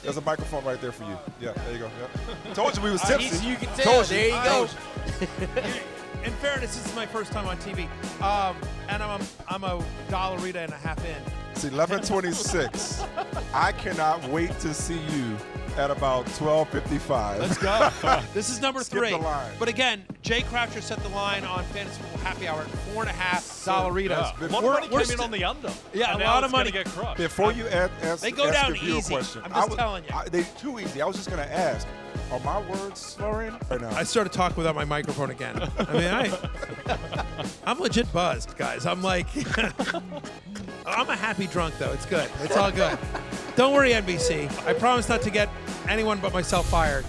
There's a microphone right there for you. Yeah, there you go. Yep. Told you we was tipsy. You can tell. There you go. In fairness, this is my first time on TV, and I'm a Dollarita and a half in. It's 11:26. I cannot wait to see you at about 12:55. Let's go. This is number Skip 3. the line. But again, Jay Croucher set the line on Fantasy Football Happy Hour at 4.5 Dollaritas. A lot of money came in on the under. Yeah, and a now lot it's of money. Gonna get crushed. Before you ask They go down your viewer easy. question, I'm just telling you. They're too easy. I was just going to ask, are my words slurring right now? I started talking without my microphone again. I mean, I'm legit buzzed, guys. I'm like, I'm a happy drunk, though. It's good. It's all good. Don't worry, NBC. I promise not to get anyone but myself fired.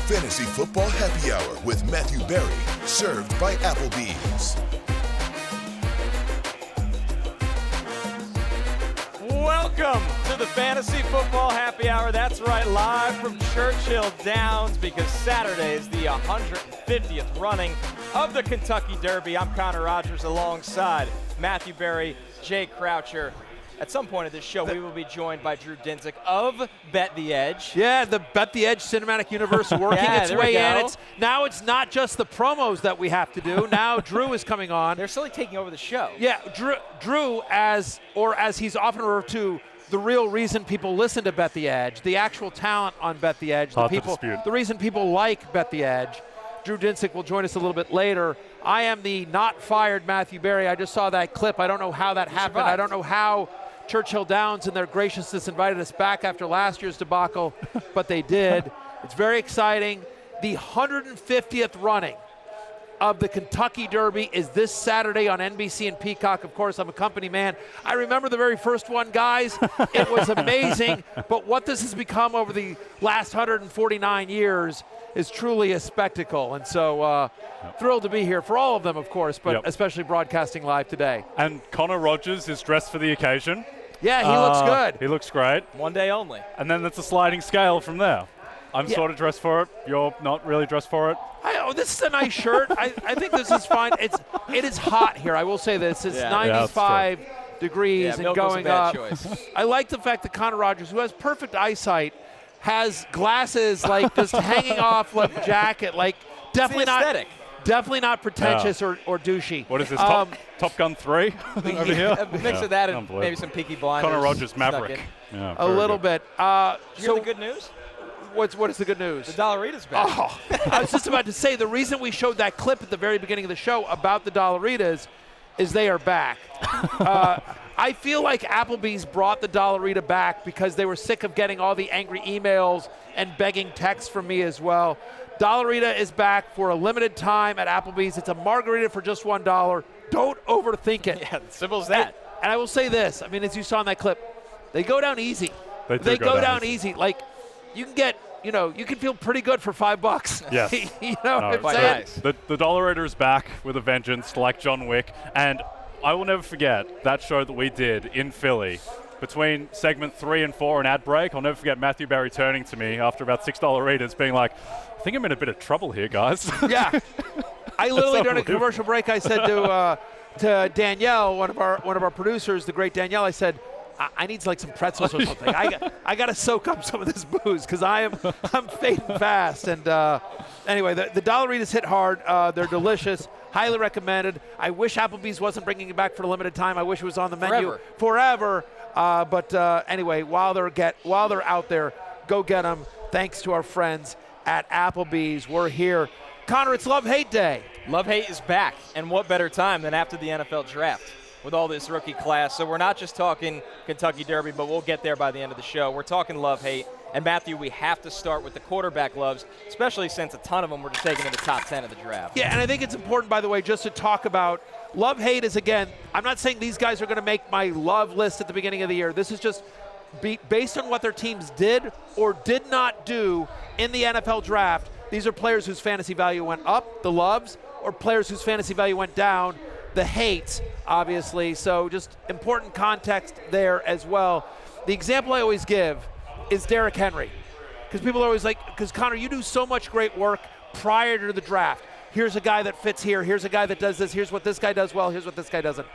Fantasy Football Happy Hour with Matthew Berry, served by Applebee's. Welcome to the Fantasy Football Happy Hour. That's right, live from Churchill Downs, because Saturday is the 150th running of the Kentucky Derby. I'm Connor Rogers alongside Matthew Berry, Jay Croucher. At some point of this show, we will be joined by Drew Dinsick of Bet the Edge. Yeah, the Bet the Edge cinematic universe working its way in. Now it's not just the promos that we have to do. Now Drew is coming on. They're slowly taking over the show. Yeah, Drew as he's often referred to, the real reason people listen to Bet the Edge, the actual talent on Bet the Edge, the reason people like Bet the Edge. Drew Dinsick will join us a little bit later. I am the not fired Matthew Berry. I just saw that clip. I don't know how that happened. Survived. I don't know how Churchill Downs in their graciousness invited us back after last year's debacle, but they did. It's very exciting. The 150th running of the Kentucky Derby is this Saturday on NBC and Peacock. Of course, I'm a company man. I remember the very first one, guys. It was amazing, but what this has become over the last 149 years is truly a spectacle. And so thrilled to be here for all of them, of course, but especially broadcasting live today. And Connor Rogers is dressed for the occasion. Yeah, he looks good. He looks great. One day only. And then it's a sliding scale from there. I'm sort of dressed for it. You're not really dressed for it. This is a nice shirt. I think this is fine. It is hot here. I will say this. It's 95 degrees and going up. I like the fact that Connor Rogers, who has perfect eyesight, has glasses like just hanging off like a jacket, like definitely not pretentious or douchey. What is this, Top Gun 3 over here? A mix of that and maybe some Peaky Blinders. Connor Rogers Maverick. Yeah, a little bit. You hear the good news? What is the good news? The Dollarita's back. Oh, I was just about to say, the reason we showed that clip at the very beginning of the show about the Dollaritas is they are back. I feel like Applebee's brought the Dollarita back because they were sick of getting all the angry emails and begging texts from me as well. Dollarita is back for a limited time at Applebee's. It's a margarita for just $1. Don't overthink it. Yeah, simple as that. And I will say this. I mean, as you saw in that clip, they go down easy. They go down easy. Like, you can get, you can feel pretty good for $5. Yes. The Dollarita is back with a vengeance, like John Wick. And I will never forget that show that we did in Philly between segment 3 and 4 and ad break. I'll never forget Matthew Berry turning to me after about $6 Dollarita being like, I think I'm in a bit of trouble here, guys. Yeah. I literally, during a commercial break, I said to Danielle, one of our producers, the great Danielle, I said, I need like some pretzels or something. I got to soak up some of this booze because I'm fading fast. And anyway, the Dollaritas hit hard. They're delicious. Highly recommended. I wish Applebee's wasn't bringing it back for a limited time. I wish it was on the menu forever. But anyway, while they're out there, go get them. Thanks to our friends at Applebee's. We're here. Connor, it's Love-Hate Day. Love-Hate is back. And what better time than after the NFL draft with all this rookie class. So we're not just talking Kentucky Derby, but we'll get there by the end of the show. We're talking love-hate. And, Matthew, we have to start with the quarterback loves, especially since a ton of them were just taken in the top 10 of the draft. Yeah, and I think it's important, by the way, just to talk about love-hate is, again, I'm not saying these guys are going to make my love list at the beginning of the year. This is just based on what their teams did or did not do in the NFL draft. These are players whose fantasy value went up, the loves, or players whose fantasy value went down, the hates, obviously. So just important context there as well. The example I always give is Derrick Henry. Because people are always like, because Connor, you do so much great work prior to the draft. Here's a guy that fits here. Here's a guy that does this. Here's what this guy does well. Here's what this guy doesn't.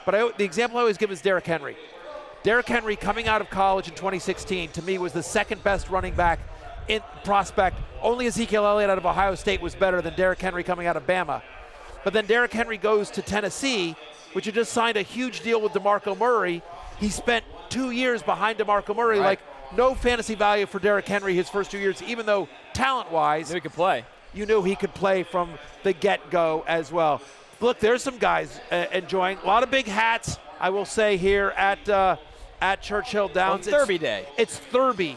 But the example I always give is Derrick Henry. Derrick Henry coming out of college in 2016 to me was the second best running back in prospect. Only Ezekiel Elliott out of Ohio State was better than Derrick Henry coming out of Bama. But then Derrick Henry goes to Tennessee, which had just signed a huge deal with DeMarco Murray. He spent 2 years behind DeMarco Murray. Right. Like, no fantasy value for Derrick Henry his first 2 years, even though talent-wise, Knew he could play. you knew he could play from the get-go as well. Look, there's some guys enjoying. A lot of big hats, I will say, here at Churchill Downs. On Thurby Day. It's Thurby.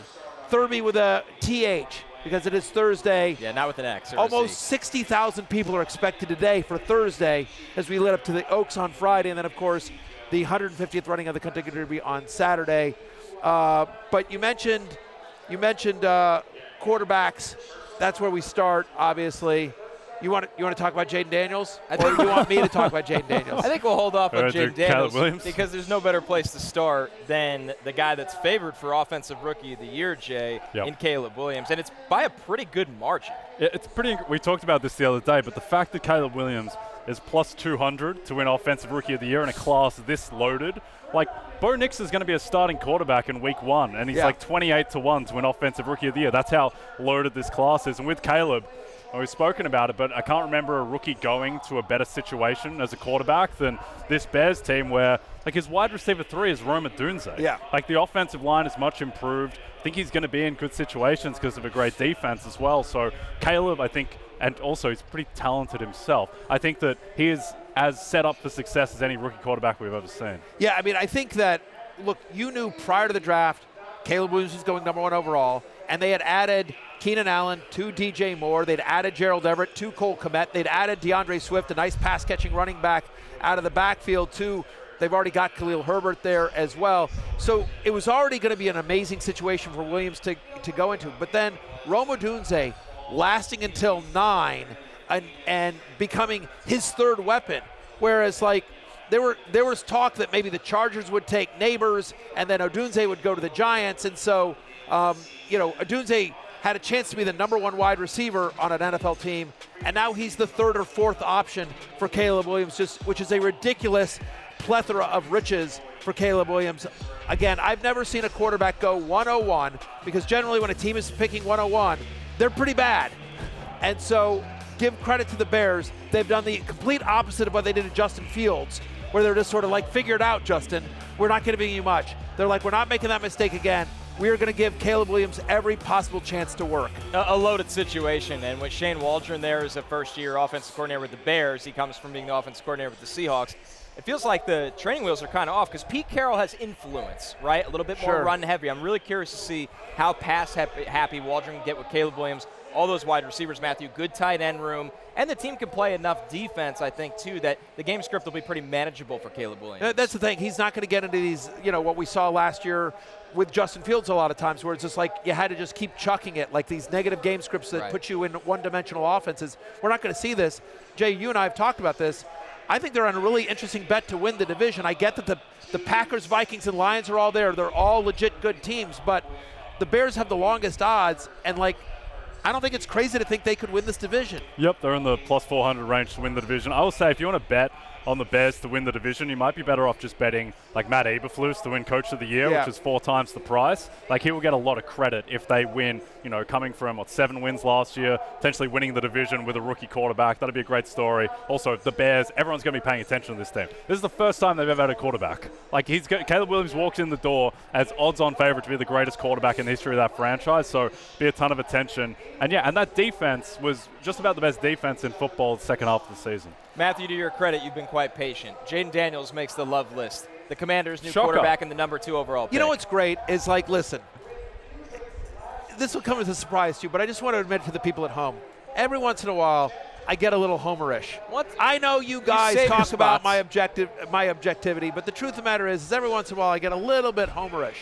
Thurby with a TH, because it is Thursday. Yeah, not with an X. Or Almost a Z. 60,000 people are expected today for Thursday as we lead up to the Oaks on Friday, and then, of course, the 150th running of the Kentucky Derby on Saturday. But you mentioned quarterbacks. That's where we start, obviously. You want to talk about Jayden Daniels, or do you want me to talk about Jayden Daniels? I think we'll hold off on Alright, Jayden Caleb Daniels Williams. because there's no better place to start than the guy that's favored for Offensive Rookie of the Year, Jay, in Caleb Williams, and it's by a pretty good margin. It's pretty. We talked about this the other day, but the fact that Caleb Williams is plus 200 to win Offensive Rookie of the Year in a class this loaded, like Bo Nix is going to be a starting quarterback in Week 1, and he's like 28-1 to win Offensive Rookie of the Year. That's how loaded this class is. And with Caleb, we've spoken about it, but I can't remember a rookie going to a better situation as a quarterback than this Bears team, where like his wide receiver 3 is Rome Odunze. Yeah. Like the offensive line is much improved. I think he's going to be in good situations because of a great defense as well. So Caleb, I think, and also he's pretty talented himself. I think that he is as set up for success as any rookie quarterback we've ever seen. Yeah, I mean, I think that, look, you knew prior to the draft Caleb Williams was going number 1 overall, and they had added Keenan Allen to DJ Moore. They'd added Gerald Everett to Cole Kmet. They'd added DeAndre Swift, a nice pass-catching running back out of the backfield, too. They've already got Khalil Herbert there as well. So it was already going to be an amazing situation for Williams to go into. But then Rome Odunze lasting until 9 and becoming his third weapon, whereas like there was talk that maybe the Chargers would take Neighbors and then Odunze would go to the Giants, and so Odunze had a chance to be the number 1 wide receiver on an NFL team, and now he's the 3rd or 4th option for Caleb Williams, which is a ridiculous plethora of riches for Caleb Williams. Again, I've never seen a quarterback go 101, because generally when a team is picking 101, they're pretty bad. And so give credit to the Bears. They've done the complete opposite of what they did to Justin Fields, where they're just sort of like, figure it out, Justin. We're not going to be you much. They're like, we're not making that mistake again. We are going to give Caleb Williams every possible chance to work. A loaded situation, and with Shane Waldron there as a first-year offensive coordinator with the Bears, he comes from being the offensive coordinator with the Seahawks. It feels like the training wheels are kind of off because Pete Carroll has influence, right? A little bit more run-heavy. I'm really curious to see how pass-happy Waldron can get with Caleb Williams. All those wide receivers, Matthew, good tight end room. And the team can play enough defense, I think, too, that the game script will be pretty manageable for Caleb Williams. That's the thing. He's not going to get into these, what we saw last year with Justin Fields a lot of times, where it's just like you had to just keep chucking it, like these negative game scripts that put you in one-dimensional offenses. We're not going to see this. Jay, you and I have talked about this. I think they're on a really interesting bet to win the division. I get that the Packers, Vikings, and Lions are all there. They're all legit good teams, but the Bears have the longest odds, and I don't think it's crazy to think they could win this division. Yep, they're in the plus 400 range to win the division. I will say, if you want to bet on the Bears to win the division, you might be better off just betting like Matt Eberflus to win Coach of the Year, which is 4 times the price. Like, he will get a lot of credit if they win, coming from 7 wins last year, potentially winning the division with a rookie quarterback. That'd be a great story. Also, the Bears, everyone's going to be paying attention to this team. This is the first time they've ever had a quarterback. Like, Caleb Williams walks in the door as odds-on favorite to be the greatest quarterback in the history of that franchise, so be a ton of attention. And that defense was just about the best defense in football the second half of the season. Matthew, to your credit, you've been quite patient. Jayden Daniels makes the love list. The Commanders' new Shocker. quarterback and the number 2 overall pick. You know what's great is, listen, this will come as a surprise to you, but I just want to admit to the people at home, every once in a while, I get a little homerish. What? I know you guys talk about my objectivity, but the truth of the matter is every once in a while I get a little bit homerish.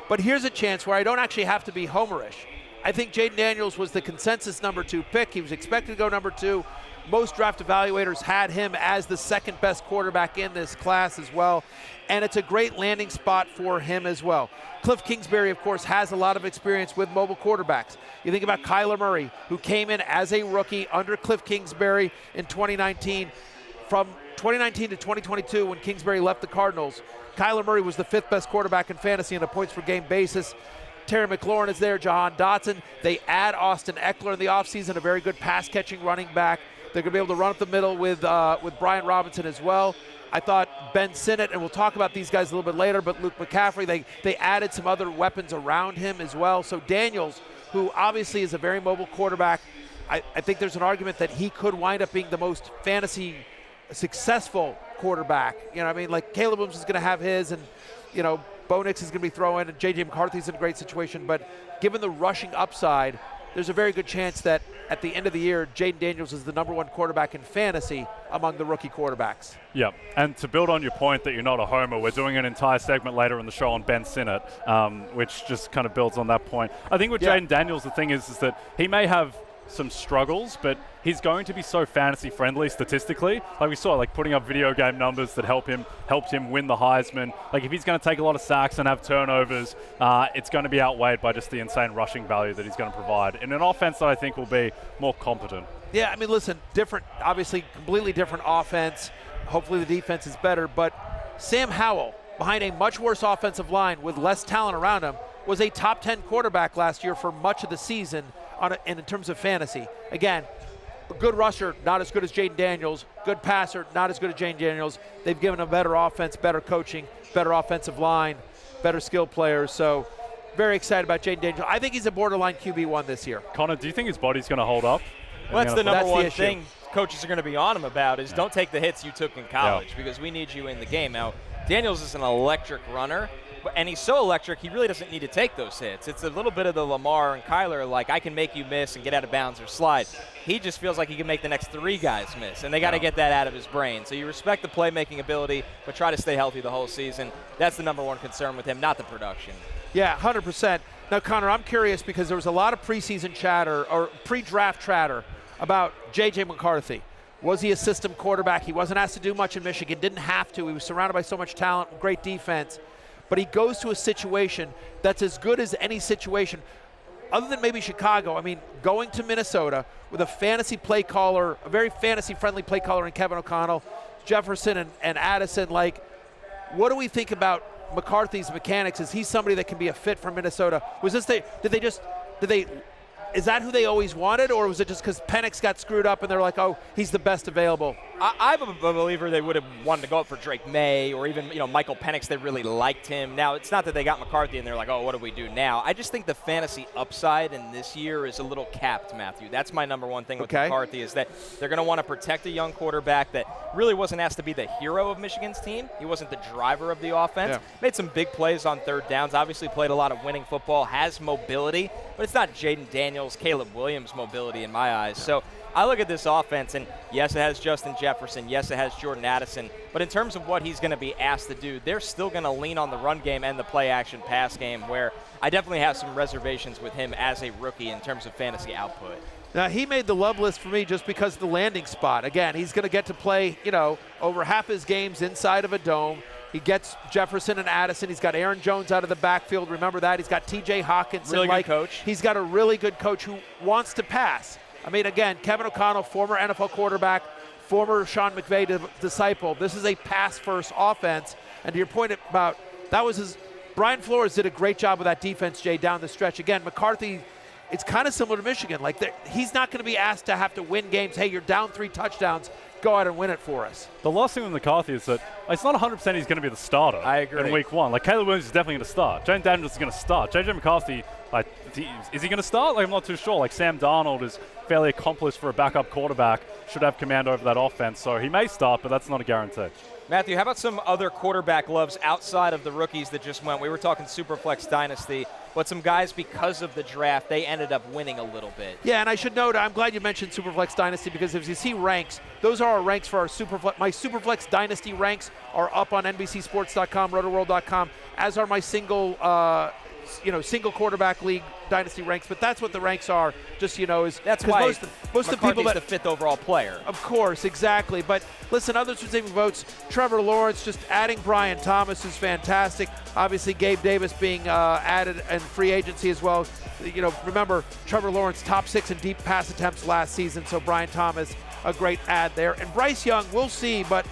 But here's a chance where I don't actually have to be homerish. I think Jayden Daniels was the consensus number 2 pick. He was expected to go number 2. Most draft evaluators had him as the second best quarterback in this class as well, and it's a great landing spot for him as well. Cliff Kingsbury, of course, has a lot of experience with mobile quarterbacks. You think about Kyler Murray, who came in as a rookie under Cliff Kingsbury in 2019. From 2019 to 2022, when Kingsbury left the Cardinals, Kyler Murray was the 5th best quarterback in fantasy on a points-per-game basis. Terry McLaurin is there, Jahan Dotson. They add Austin Eckler in the offseason, a very good pass-catching running back. They're going to be able to run up the middle with Brian Robinson as well. I thought Ben Sinnott, and we'll talk about these guys a little bit later, but Luke McCaffrey, they added some other weapons around him as well. So Daniels, who obviously is a very mobile quarterback, I think there's an argument that he could wind up being the most fantasy successful quarterback. You know what I mean? Like Caleb Williams is going to have his, and, you know, Bo Nix is going to be throwing, and J.J. McCarthy's in a great situation. But given the rushing upside, there's a very good chance that at the end of the year, Jayden Daniels is the #1 quarterback in fantasy among the rookie quarterbacks. Yeah, and to build on your point that you're not a homer, we're doing an entire segment later in the show on Ben Sinnott, which just kind of builds on that point. I think with Jayden Daniels, the thing is that he may have some struggles, but he's going to be so fantasy friendly statistically. Like we saw, like putting up video game numbers that helped him win the Heisman. Like if he's going to take a lot of sacks and have turnovers, it's going to be outweighed by just the insane rushing value that he's going to provide in an offense that I think will be more competent. Yeah, I mean, listen, obviously completely different offense. Hopefully the defense is better, but Sam Howell, behind a much worse offensive line with less talent around him, was a top 10 quarterback last year for much of the season in terms of fantasy. Again, a good rusher, not as good as Jayden Daniels. Good passer, not as good as Jayden Daniels. They've given him better offense, better coaching, better offensive line, better skill players. So very excited about Jayden Daniels. I think he's a borderline QB1 this year. Connor, do you think his body's going to hold up? Well, that's the number one thing coaches are going to be on him about is don't take the hits you took in college because we need you in the game. Now, Daniels is an electric runner, and he's so electric, he really doesn't need to take those hits. It's a little bit of the Lamar and Kyler, like I can make you miss and get out of bounds or slide. He just feels like he can make the next 3 guys miss, and they got to get that out of his brain. So you respect the playmaking ability, but try to stay healthy the whole season. That's the number one concern with him, not the production. Yeah, 100%. Now, Connor, I'm curious because there was a lot of preseason chatter or pre-draft chatter about J.J. McCarthy. Was he a system quarterback? He wasn't asked to do much in Michigan, didn't have to. He was surrounded by so much talent, great defense. But he goes to a situation that's as good as any situation, other than maybe Chicago. I mean, going to Minnesota with a fantasy play caller, a very fantasy-friendly play caller in Kevin O'Connell, Jefferson and Addison. Like, what do we think about McCarthy's mechanics? Is he somebody that can be a fit for Minnesota? Is that who they always wanted, or was it just because Penix got screwed up and they're like, oh, he's the best available? I'm a believer they would have wanted to go up for Drake May or even, Michael Penix. They really liked him. Now, it's not that they got McCarthy and they're like, oh, what do we do now? I just think the fantasy upside in this year is a little capped, Matthew. That's my number one thing with McCarthy is that they're going to want to protect a young quarterback that really wasn't asked to be the hero of Michigan's team. He wasn't the driver of the offense. Yeah. Made some big plays on third downs. Obviously played a lot of winning football, has mobility, but it's not Jayden Daniels, Caleb Williams mobility in my eyes. So I look at this offense, and yes, it has Justin Jefferson. Yes, it has Jordan Addison. But in terms of what he's going to be asked to do, they're still going to lean on the run game and the play-action pass game, where I definitely have some reservations with him as a rookie in terms of fantasy output. Now, he made the love list for me just because of the landing spot. Again, he's going to get to play, over half his games inside of a dome. He gets Jefferson and Addison. He's got Aaron Jones out of the backfield. Remember that. He's got T.J. Hawkins. Really good coach. He's got a really good coach who wants to pass. I mean, again, Kevin O'Connell, former NFL quarterback, former Sean McVay disciple. This is a pass-first offense. And to your point about Brian Flores did a great job with that defense, Jay, down the stretch. Again, McCarthy, it's kind of similar to Michigan. Like, he's not going to be asked to have to win games. Hey, you're down 3 touchdowns. Go out and win it for us. The last thing with McCarthy is that it's not 100% he's going to be the starter. I agree. In week 1. Like, Caleb Williams is definitely going to start. Jayden Daniels is going to start. J.J. McCarthy, is he going to start? Like, I'm not too sure. Like, Sam Darnold is fairly accomplished for a backup quarterback, should have command over that offense. So he may start, but that's not a guarantee. Matthew, how about some other quarterback loves outside of the rookies that just went? We were talking Superflex Dynasty, but some guys, because of the draft, they ended up winning a little bit. Yeah, and I should note, I'm glad you mentioned Superflex Dynasty because if you see ranks, those are our ranks for our Superflex. My Superflex Dynasty ranks are up on NBCSports.com, RotoWorld.com, as are my single quarterback league dynasty ranks, but that's what the ranks are. Just is that's why most of the people that the 5th overall player. Of course, exactly. But listen, others receiving votes. Trevor Lawrence, just adding Brian Thomas is fantastic. Obviously, Gabe Davis being added in free agency as well. Remember Trevor Lawrence top 6 in deep pass attempts last season. So Brian Thomas a great add there. And Bryce Young, we'll see, but,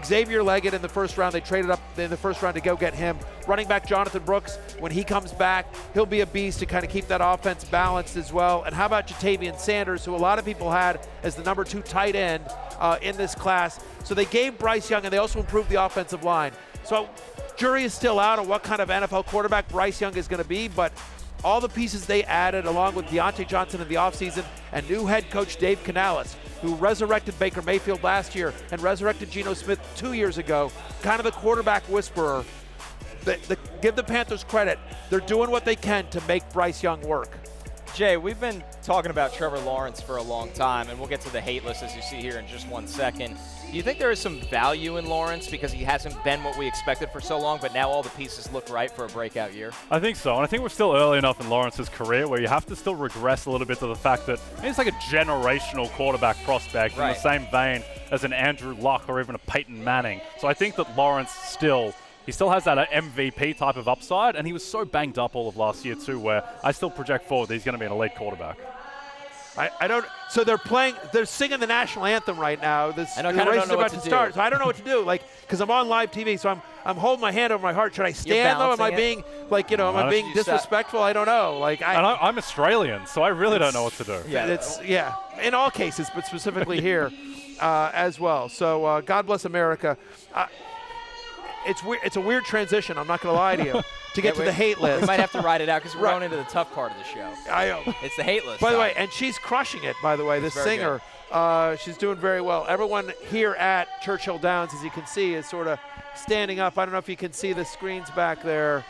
Xavier Leggett in the first round, they traded up in the first round to go get him. Running back Jonathan Brooks, when he comes back, he'll be a beast to kind of keep that offense balanced as well. And how about Jatavian Sanders, who a lot of people had as the number 2 tight end in this class. So they gave Bryce Young, and they also improved the offensive line. So jury is still out on what kind of NFL quarterback Bryce Young is going to be, but all the pieces they added, along with Deontay Johnson in the offseason and new head coach Dave Canales, who resurrected Baker Mayfield last year and resurrected Geno Smith 2 years ago, kind of the quarterback whisperer. Give the Panthers credit. They're doing what they can to make Bryce Young work. Jay, we've been talking about Trevor Lawrence for a long time, and we'll get to the hate list as you see here in just 1 second. Do you think there is some value in Lawrence because he hasn't been what we expected for so long, but now all the pieces look right for a breakout year? I think so, and I think we're still early enough in Lawrence's career where you have to still regress a little bit to the fact that he's like a generational quarterback prospect in the same vein as an Andrew Luck or even a Peyton Manning. So I think that Lawrence still has that MVP type of upside, and he was so banged up all of last year too, where I still project forward that he's going to be an elite quarterback. I don't. So they're singing the national anthem right now. The race is about to start. So I don't know what to do, because I'm on live TV. So I'm holding my hand over my heart. Should I stand though? Am I being am I being disrespectful? I don't know. I'm Australian, so I really don't know what to do. Yeah, in all cases, but specifically here as well. So God bless America. It's a weird transition. I'm not going to lie to you. To get to the hate list. We might have to ride it out because we're going into the tough part of the show. I know. It's the hate list. By the way, and she's crushing it, by the way, this singer. She's doing very well. Everyone here at Churchill Downs, as you can see, is sort of standing up. I don't know if you can see the screens back there.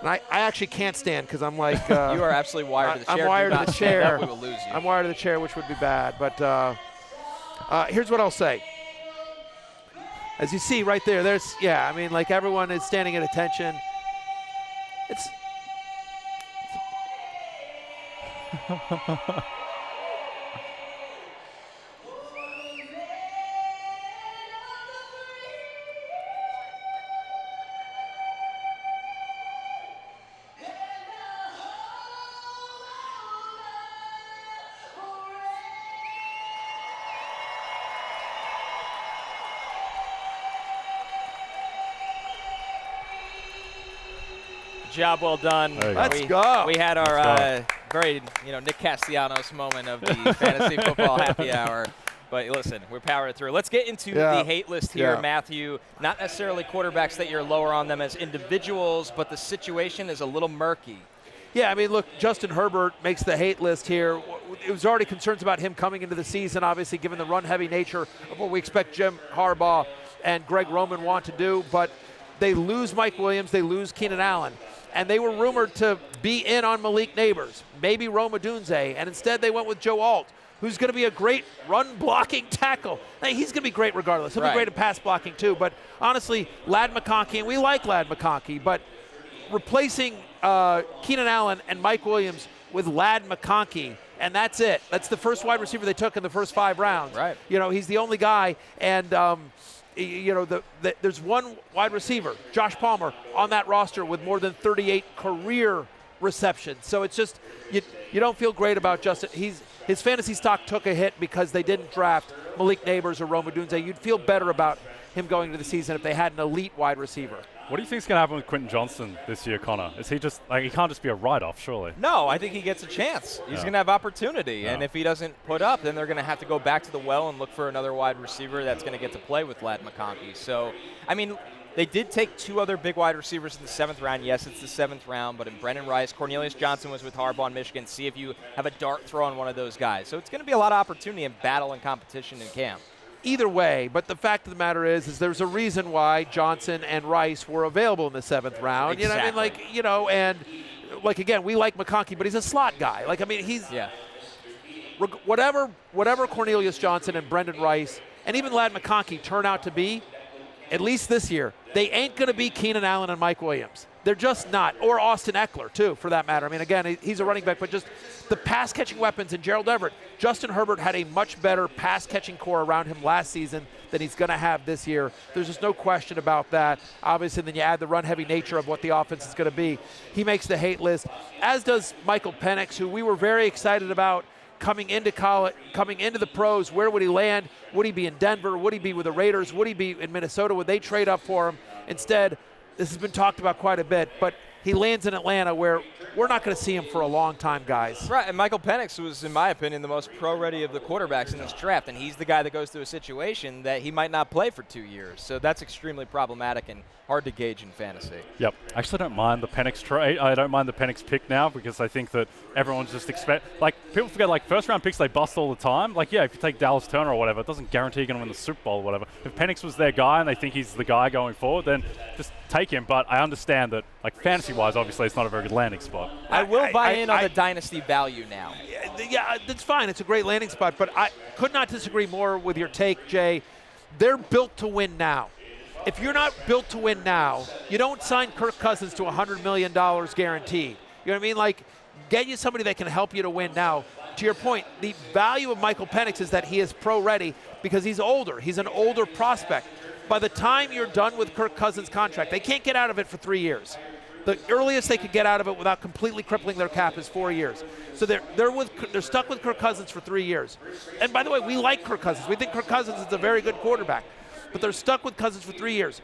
And I actually can't stand because I'm like. You are absolutely wired to the chair. I'm wired to the chair. We will lose you. I'm wired to the chair, which would be bad. But here's what I'll say. As you see right there, everyone is standing at attention. It's job well done. Let's go. We had our very, Nick Castellanos moment of the fantasy football happy hour. But listen, we're powering through. Let's get into the hate list here, Matthew. Not necessarily quarterbacks that you're lower on them as individuals, but the situation is a little murky. Yeah, look, Justin Herbert makes the hate list here. It was already concerns about him coming into the season, obviously, given the run-heavy nature of what we expect Jim Harbaugh and Greg Roman want to do. But they lose Mike Williams, they lose Keenan Allen. And they were rumored to be in on Malik Neighbors, maybe Rome Odunze, and instead they went with Joe Alt, who's going to be a great run-blocking tackle. Hey, he's going to be great regardless. He'll be great at pass blocking too. But honestly, Ladd McConkey, and we like Ladd McConkey, but replacing Keenan Allen and Mike Williams with Ladd McConkey, and that's it. That's the first wide receiver they took in the first 5 rounds. Right. He's the only guy, and there's one wide receiver, Josh Palmer, on that roster with more than 38 career receptions. So it's just you don't feel great about Justin. His fantasy stock took a hit because they didn't draft Malik Neighbors or Rome Odunze. You'd feel better about him going into the season if they had an elite wide receiver. What do you think is going to happen with Quentin Johnson this year, Connor? Is he just he can't just be a write-off, surely? No, I think he gets a chance. He's going to have opportunity, and if he doesn't put up, then they're going to have to go back to the well and look for another wide receiver that's going to get to play with Ladd McConkey. So, they did take 2 other big wide receivers in the 7th round. Yes, it's the 7th round, but in Brendan Rice, Cornelius Johnson was with Harbaugh in Michigan. See if you have a dart throw on one of those guys. So it's going to be a lot of opportunity and battle and competition in camp. Either way, but the fact of the matter is there's a reason why Johnson and Rice were available in the 7th round. Exactly. And again, we like McConkey, but he's a slot guy. Whatever Cornelius Johnson and Brendan Rice and even Ladd McConkey turn out to be, at least this year, they ain't going to be Keenan Allen and Mike Williams. They're just not. Or Austin Eckler, too, for that matter. Again, he's a running back, but just the pass-catching weapons in Gerald Everett. Justin Herbert had a much better pass-catching core around him last season than he's going to have this year. There's just no question about that. Obviously, then you add the run-heavy nature of what the offense is going to be. He makes the hate list, as does Michael Penix, who we were very excited about coming into college, coming into the pros, where would he land? Would he be in Denver? Would he be with the Raiders? Would he be in Minnesota? Would they trade up for him? Instead, this has been talked about quite a bit, but he lands in Atlanta, where we're not going to see him for a long time, guys. Right, and Michael Penix was, in my opinion, the most pro-ready of the quarterbacks in this draft, and he's the guy that goes through a situation that he might not play for 2 years. So that's extremely problematic and hard to gauge in fantasy. Yep. I actually don't mind the Penix trade. I don't mind the Penix pick now because I think that everyone's just people forget, like, first-round picks, they bust all the time. Like, yeah, if you take Dallas Turner or whatever, it doesn't guarantee you're going to win the Super Bowl or whatever. If Penix was their guy and they think he's the guy going forward, then just take him. But I understand that, like, fantasy-wise, obviously, it's not a very good landing spot. I will buy in on the dynasty value now. Yeah, that's fine. It's a great landing spot, but I could not disagree more with your take, Jay. They're built to win now. If you're not built to win now, you don't sign Kirk Cousins to $100 million guaranteed. You know what I mean? Like, get you somebody that can help you to win now. To your point, the value of Michael Penix is that he is pro-ready because he's older. He's an older prospect. By the time you're done with Kirk Cousins' contract, they can't get out of it for 3 years. The earliest they could get out of it without completely crippling their cap is 4 years. So they're stuck with Kirk Cousins for 3 years. And by the way, we like Kirk Cousins. We think Kirk Cousins is a very good quarterback. But they're stuck with Cousins for 3 years.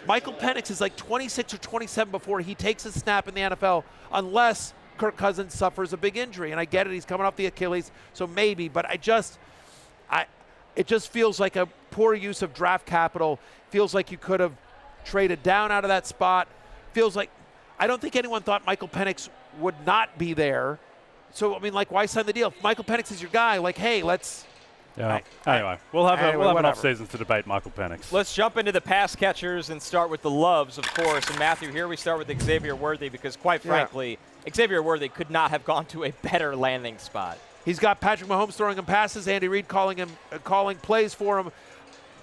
Michael Penix is like 26 or 27 before he takes a snap in the NFL, unless Kirk Cousins suffers a big injury. And I get it, he's coming off the Achilles, so maybe. But it just feels like a poor use of draft capital. Feels like you could have traded down out of that spot. Feels like I don't think anyone thought Michael Penix would not be there. So, I mean, like, why sign the deal? If Michael Penix is your guy, like, hey, let's – yeah. Anyway, we'll have an off-season to debate Michael Penix. Let's jump into the pass catchers and start with the loves, of course. And, Matthew, here we start with Xavier Worthy because, quite frankly, Xavier Worthy could not have gone to a better landing spot. He's got Patrick Mahomes throwing him passes, Andy Reid calling plays for him,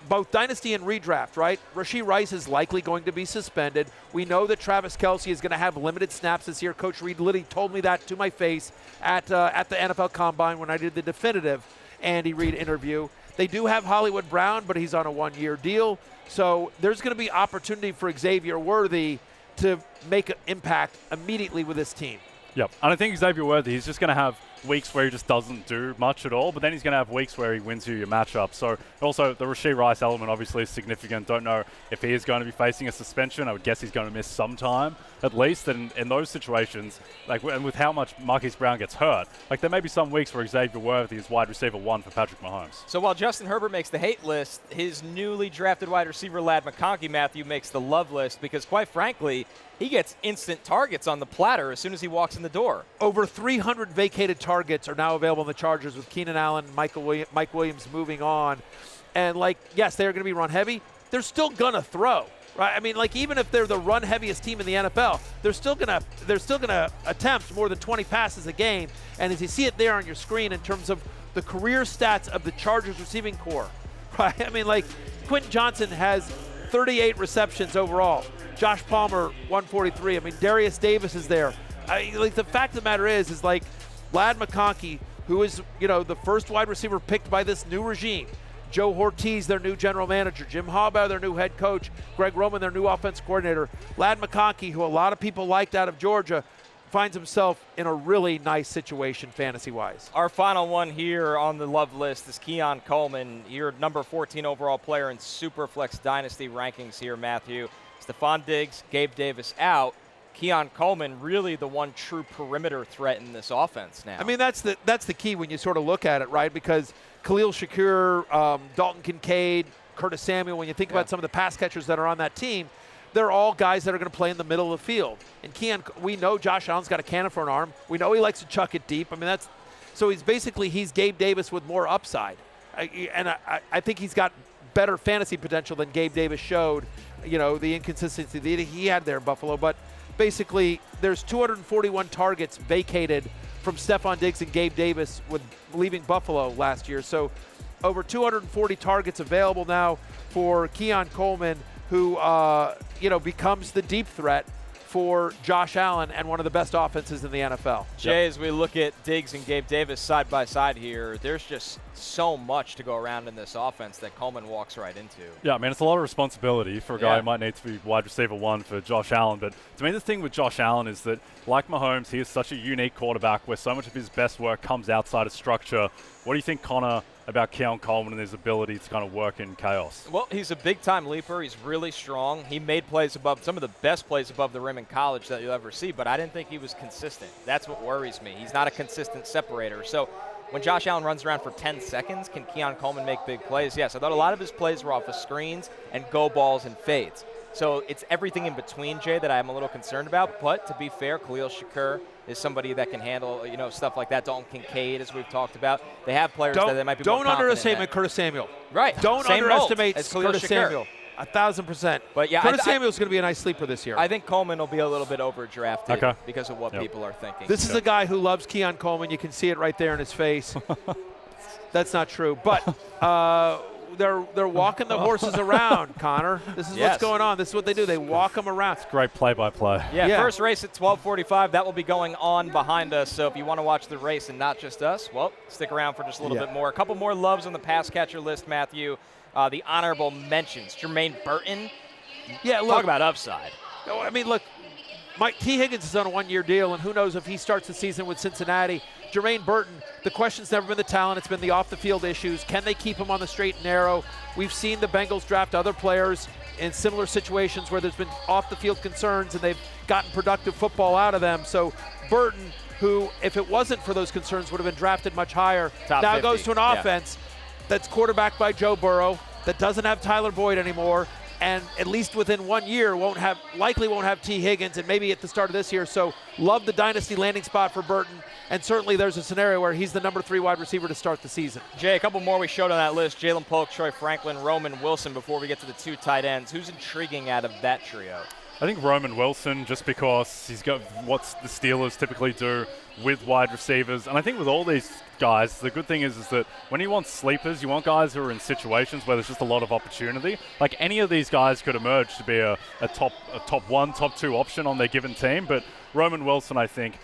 both dynasty and redraft, right? Rashee Rice is likely going to be suspended. We know that Travis Kelce is going to have limited snaps this year. Coach Reid literally told me that to my face at the NFL Combine when I did the definitive Andy Reid interview. They do have Hollywood Brown, but he's on a one-year deal. So there's going to be opportunity for Xavier Worthy to make an impact immediately with this team. Yep. And I think Xavier Worthy, he's just going to have weeks where he just doesn't do much at all, but then he's going to have weeks where he wins you your matchup. So also the Rashee Rice element obviously is significant. Don't know if he is going to be facing a suspension. I would guess he's going to miss some time at least. And in those situations, like, and with how much Marquise Brown gets hurt, like, there may be some weeks where Xavier Worthy is wide receiver 1 for Patrick Mahomes. So while Justin Herbert makes the hate list, his newly drafted wide receiver lad McConkey, Matthew, makes the love list because, quite frankly, he gets instant targets on the platter as soon as he walks in the door. Over 300 vacated targets are now available in the Chargers with Keenan Allen and Mike Williams moving on. And, like, yes, they're going to be run heavy. They're still going to throw, right? I mean, like, even if they're the run heaviest team in the NFL, they're still going to attempt more than 20 passes a game. And as you see it there on your screen in terms of the career stats of the Chargers receiving corps, right? I mean, like, Quentin Johnson has 38 receptions overall. Josh Palmer, 143. I mean, Darius Davis is there. Like, the fact of the matter is like, Ladd McConkey, who is, the first wide receiver picked by this new regime. Joe Ortiz, their new general manager. Jim Harbaugh, their new head coach. Greg Roman, their new offense coordinator. Ladd McConkey, who a lot of people liked out of Georgia, finds himself in a really nice situation fantasy-wise. Our final one here on the love list is Keon Coleman, your number 14 overall player in Superflex Dynasty rankings here, Matthew. Stephon Diggs, Gabe Davis out. Keon Coleman really the one true perimeter threat in this offense now. I mean, that's the key when you sort of look at it, right? Because Khalil Shakur, Dalton Kincaid, Curtis Samuel, when you think about some of the pass catchers that are on that team, they're all guys that are going to play in the middle of the field. And Keon, we know Josh Allen's got a cannon for an arm. We know he likes to chuck it deep. I mean, so he's Gabe Davis with more upside. I think he's got better fantasy potential than Gabe Davis showed, the inconsistency that he had there in Buffalo. But basically, there's 241 targets vacated from Stephon Diggs and Gabe Davis with leaving Buffalo last year. So over 240 targets available now for Keon Coleman, who becomes the deep threat for Josh Allen and one of the best offenses in the NFL. Jay, as we look at Diggs and Gabe Davis side by side here, there's just so much to go around in this offense that Coleman walks right into. Yeah, I mean, it's a lot of responsibility for a guy who might need to be wide receiver 1 for Josh Allen. But to me, the thing with Josh Allen is that, like Mahomes, he is such a unique quarterback where so much of his best work comes outside of structure. What do you think, Connor, about Keon Coleman and his ability to kind of work in chaos? Well, he's a big-time leaper. He's really strong. He made plays above, some of the best plays above the rim in college that you'll ever see, but I didn't think he was consistent. That's what worries me. He's not a consistent separator. So when Josh Allen runs around for 10 seconds, can Keon Coleman make big plays? Yes, I thought a lot of his plays were off of screens and go balls and fades. So it's everything in between, Jay, that I'm a little concerned about. But to be fair, Khalil Shakur is somebody that can handle, stuff like that. Dalton Kincaid, as we've talked about. They have players that they might be more confident in. Don't underestimate Curtis Samuel. Right. Don't underestimate Curtis Samuel. 1,000%. But yeah, Curtis Samuel's going to be a nice sleeper this year. I think Coleman will be a little bit overdrafted because of what people are thinking. This is a guy who loves Keon Coleman. You can see it right there in his face. That's not true. But they're walking the horses around, Connor. This is what's going on. This is what they do. They walk them around. It's great play-by-play. Yeah, first race at 12:45. That will be going on behind us. So if you want to watch the race and not just us, well, stick around for just a little bit more. A couple more loves on the pass catcher list, Matthew. The honorable mentions. Jermaine Burton. Yeah, look. Talk about upside. I mean, look, T. Higgins is on a one-year deal, and who knows if he starts the season with Cincinnati. Jermaine Burton, the question's never been the talent. It's been the off-the-field issues. Can they keep him on the straight and narrow? We've seen the Bengals draft other players in similar situations where there's been off-the-field concerns, and they've gotten productive football out of them. So Burton, who, if it wasn't for those concerns, would have been drafted much higher, Top now 50. goes to an offense that's quarterbacked by Joe Burrow, that doesn't have Tyler Boyd anymore, and at least within 1 year likely won't have T. Higgins, and maybe at the start of this year. So love the dynasty landing spot for Burton, and certainly there's a scenario where he's the number 3 wide receiver to start the season. Jay, a couple more we showed on that list. Jaylen Polk, Troy Franklin, Roman Wilson before we get to the 2 tight ends. Who's intriguing out of that trio? I think Roman Wilson, just because he's got what the Steelers typically do with wide receivers. And I think with all these guys, the good thing is that when you want sleepers, you want guys who are in situations where there's just a lot of opportunity. Like any of these guys could emerge to be a top 1, top 2 option on their given team. But Roman Wilson, I think,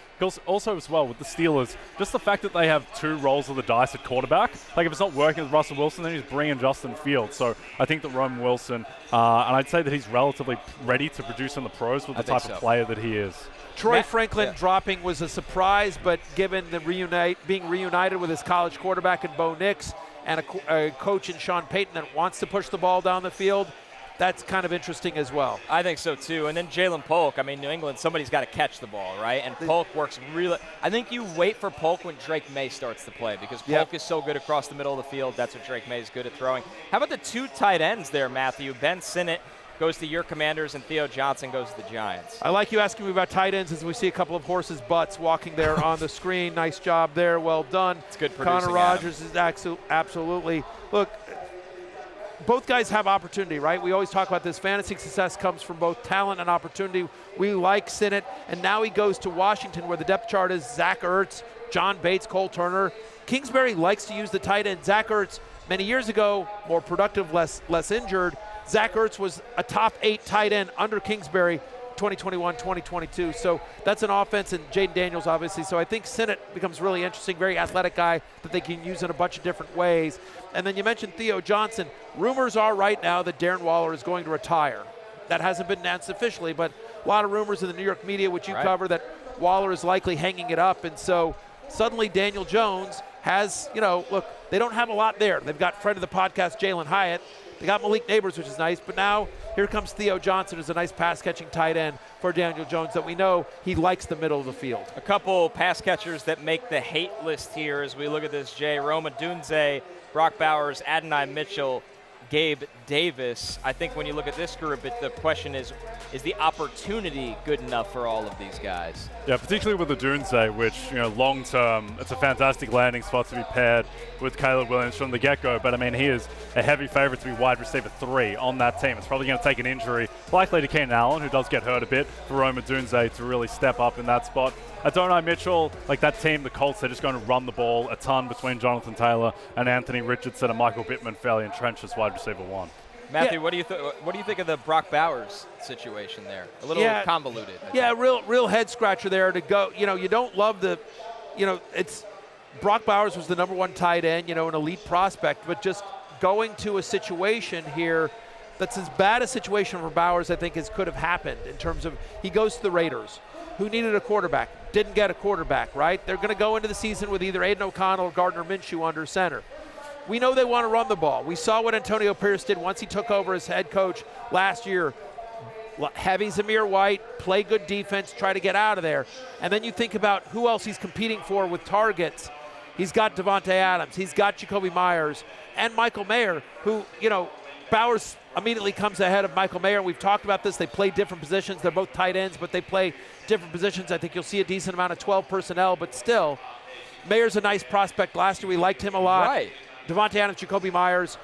also as well with the Steelers, just the fact that they have 2 rolls of the dice at quarterback. Like if it's not working with Russell Wilson, then he's bringing Justin Fields. So I think that Roman Wilson, and I'd say that he's relatively ready to produce in the pros with the type of player that he is. Troy Franklin dropping was a surprise, but given the being reunited with his college quarterback in Bo Nix and a coach in Sean Payton that wants to push the ball down the field, that's kind of interesting as well. I think so too. And then Jaylen Polk. I mean, New England, somebody's got to catch the ball, right? And Polk works really. I think you wait for Polk when Drake May starts to play because Polk is so good across the middle of the field. That's what Drake May is good at throwing. How about the 2 tight ends there, Matthew? Ben Sinnott goes to your Commanders, and Theo Johnson goes to the Giants. I like you asking me about tight ends as we see a couple of horses' butts walking there on the screen. Nice job there. Well done. It's good producing. Connor Rogers is absolutely. Look, both guys have opportunity, right? We always talk about this. Fantasy success comes from both talent and opportunity. We like Sinnott, and now he goes to Washington where the depth chart is Zach Ertz, John Bates, Cole Turner. Kingsbury likes to use the tight end. Zach Ertz, many years ago, more productive, less injured. Zach Ertz was a top 8 tight end under Kingsbury 2021, 2022. So that's an offense, and Jayden Daniels, obviously. So I think Sinnott becomes really interesting, very athletic guy that they can use in a bunch of different ways. And then you mentioned Theo Johnson. Rumors are right now that Darren Waller is going to retire. That hasn't been announced officially, but a lot of rumors in the New York media, which you cover, that Waller is likely hanging it up. And so suddenly Daniel Jones has, look, they don't have a lot there. They've got friend of the podcast, Jalen Hyatt. They got Malik Neighbors, which is nice, but now here comes Theo Johnson as a nice pass-catching tight end for Daniel Jones that we know he likes the middle of the field. A couple pass catchers that make the hate list here as we look at this, Jay. Rome Odunze, Brock Bowers, Adonai Mitchell, Gabe Davis. I think when you look at this group, the question is the opportunity good enough for all of these guys? Yeah, particularly with Odunze, which, long term, it's a fantastic landing spot to be paired with Caleb Williams from the get-go. But, I mean, he is a heavy favorite to be wide receiver 3 on that team. It's probably going to take an injury, likely to Keenan Allen, who does get hurt a bit, for Rome Odunze to really step up in that spot. Adonai Mitchell, like that team, the Colts, they're just going to run the ball a ton between Jonathan Taylor and Anthony Richardson, and Michael Pittman fairly entrenched as wide receiver 1. Matthew, what do you think of the Brock Bowers situation there? A little convoluted. Yeah, real head scratcher there to go. You don't love it's Brock Bowers was the number 1 tight end, an elite prospect, but just going to a situation here that's as bad a situation for Bowers, I think, as could have happened in terms of he goes to the Raiders, who needed a quarterback, didn't get a quarterback, right? They're going to go into the season with either Aiden O'Connell or Gardner Minshew under center. We know they want to run the ball. We saw what Antonio Pierce did once he took over as head coach last year. Heavy Zamir White, play good defense, try to get out of there. And then you think about who else he's competing for with targets. He's got Devontae Adams. He's got Jacoby Myers and Michael Mayer, who, Bowers immediately comes ahead of Michael Mayer. We've talked about this. They play different positions. They're both tight ends, but they play different positions. I think you'll see a decent amount of 12 personnel, but still, Mayer's a nice prospect. Last year we liked him a lot. Right. Devontae Adams, Jacoby Myers.